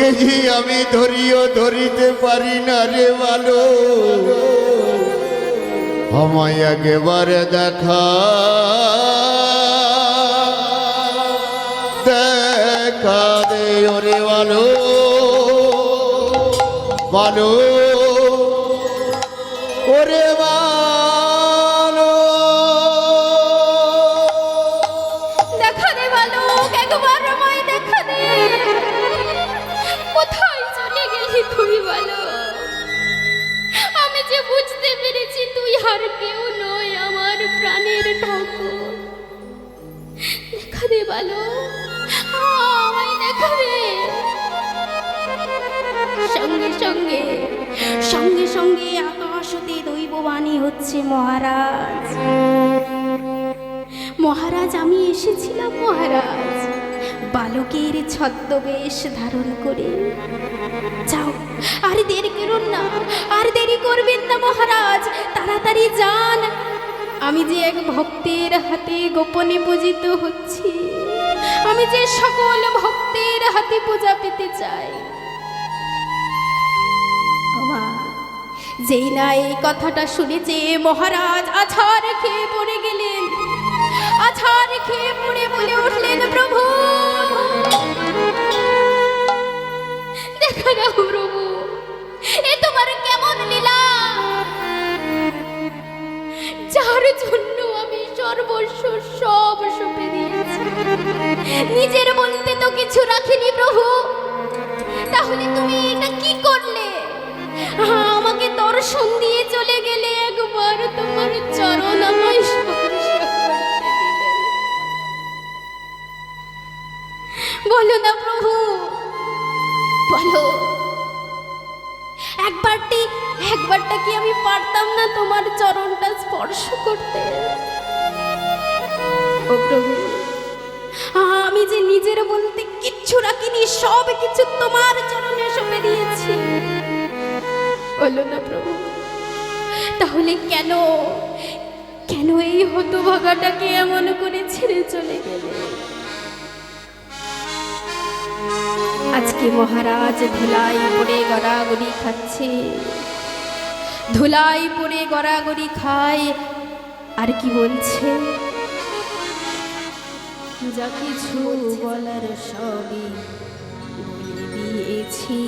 তোকে যে আমি ধরিও ধরিতে পারি না রে ভালো, আমায় একেবারে দেখা দেখা দে ওরে ভালো ভালো ওরে ভালো। দেখা দে ভালো, একবার আমায় দেখা দে। কোথায় চলে গেলি তুই ভালো? আমি যে বুঝতে পেরেছি তুই আর কেউ নয়, আমার প্রাণের ঠাকুর। দেখা দে ভালো, আমায় দেখা দে। সঙ্গে সঙ্গে সঙ্গে সঙ্গে আকাশ হতে দৈববাণী হচ্ছে, মহারাজ মহারাজ আমি এসেছিলাম মহারাজ, বালকের ছদ্মবেশ ধারণ করে। যাও, আর দেরি করুন না, আর দেরি করবেন না মহারাজ, তাড়াতাড়ি যান। আমি যে এক ভক্তের হাতে গোপনে পূজিত হচ্ছি, আমি যে সকল ভক্তের হাতে পূজা পেতে চাই। যেই না এই কথাটা শুনেছে, মহারাজ আছাড় খেয়ে পড়ে গেলেন। আছাড় খেয়ে পড়ে বলে উঠলেন, প্রভু দেখা দাও প্রভু, এ তোমার কেমন লীলা, যার জন্য আমি সর্বস্ব সব সঁপে দিয়েছি, নিজের বলতে তো কিছু রাখিনি প্রভু। তাহলে তুমি এটা কি করলে? আমাকে দর্শন দিয়ে চলে গেলে, একবার তোমার চরণ আমায় স্পর্শ করতে দিলেন। বলো না প্রভু, বলো, একবারটা কি আমি পারতাম না তোমার চরণটা স্পর্শ করতে? ও প্রভু, আমি যে নিজের বলতে কিচ্ছু রাখিনি, সব কিছু তোমার চরণে সঁপে দিয়েছি। বলো না প্রভু, তাহলে কেন কেন এই হতভাগাটাকে এমন করে ছেড়ে চলে গেলে? আজকে মহারাজ ধুলাই পড়ে গড়াগড়ি খাচ্ছে, ধুলাই পড়ে গড়াগড়ি খায়, আর কি বলছে, যা কিছু বলার সবই বলে দিয়েছি,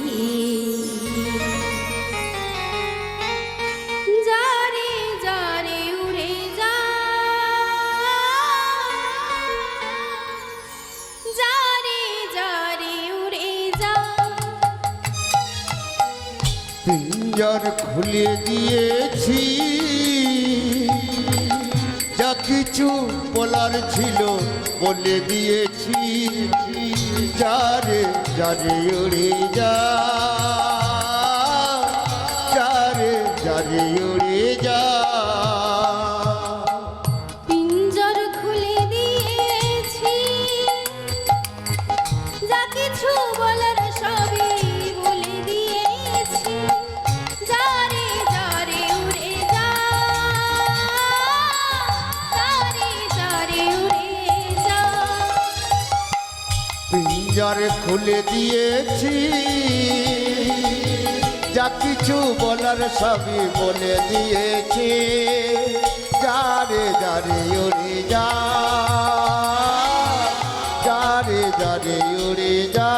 যারে যারে উড়ে যা, যারে যারে উড়ে যা। পিঞ্জর খুলে দিয়েছি, যা কিছু বলার ছিল বলে দিয়েছি, যারে যারে উড়ে যা, যারে যারে উড়ে যা। পিঞ্জর খুলে দিয়েছি, যা কিছু বলার সবই বলে দিয়েছি, যারে যারে উড়ে যা, যারে যারে উড়ে যা। পিঞ্জর খুলে দিয়েছি, যা কিছু বলার সবই বলে দিয়েছি, যারে যারে উড়ে যা, যারে যারে উড়ে যা।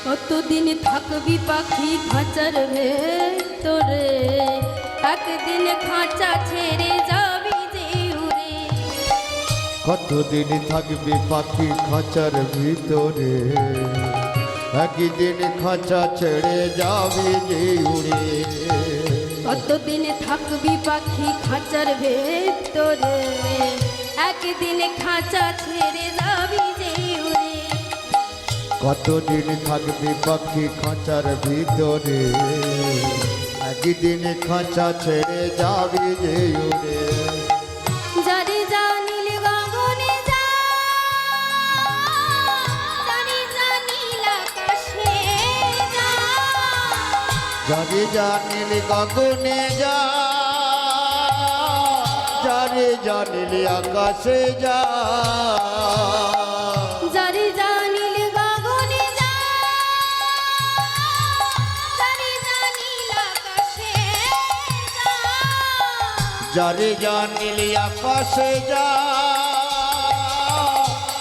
কতদিন থাকবি পাখি খাঁচার ভেতরে, একদিন খাঁচা ছেড়ে যাবি যে উড়ে। কতদিন থাকবে পাখি খাঁচার ভিতরে, একদিন খাঁচা ছেড়ে যাবে যে উড়ে। কতদিন থাকবি পাখি খাঁচার ভেতরে, একদিন খাঁচা ছেড়ে যাবি যে উড়ে। কতদিন থাকবি পাখি খাঁচার ভিতরে, একদিন খাঁচা ছেড়ে যাবি যে উড়ে। যারে জানিল গগনে যা, যারে জানিল আকাশে যা, যারে জানিল গগনে যা, যারে জানিল আকাশে যা। যারে জানিল গগনে যা, যারে জানিল আকাশে যা, যারে জানিল আকাশে যা,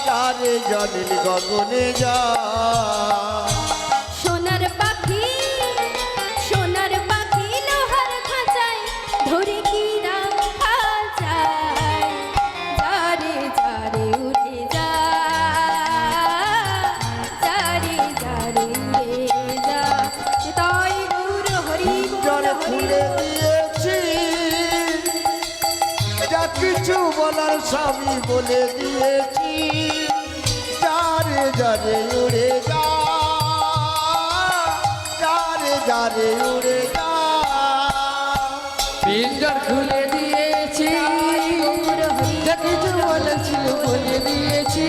যারে জানিল গগনে যা। সোনার পাখি, সোনার পাখি লোহার খাঁচায় ধরে কি রাম খাঁচায়। যারে যারে উড়ে যা, যারে যারে উড়ে যা। তাই গৌর হরি জল বল খুলে দিয়েছি, যা কিছু বলার স্বামী বলে দিয়েছি। যারে যারে উড়ে যা, যারে যারে উড়ে যা। পিঞ্জর খুলে দিয়েছি, যা কিছু বলেছিল বলে দিয়েছি।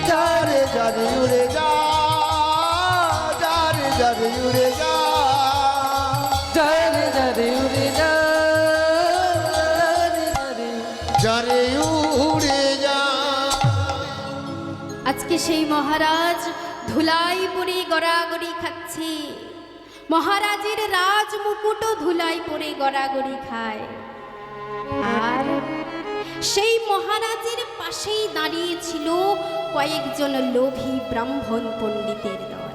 যারে যারে উড়ে যা, যারে যারে উড়ে যা। যারে যারে উড়ে যা, যারে যারে উড়ে যা। আজকে সেই মহারাজ ধুলাই পরে গড়াগড়ি খাচ্ছে। মহারাজের রাজ মুকুটও ধুলাই পরে গড়াগড়ি খায়। আর সেই মহারাজের পাশেই দাঁড়িয়ে ছিল কয়েকজন লোভী ব্রাহ্মণ পণ্ডিতের দল।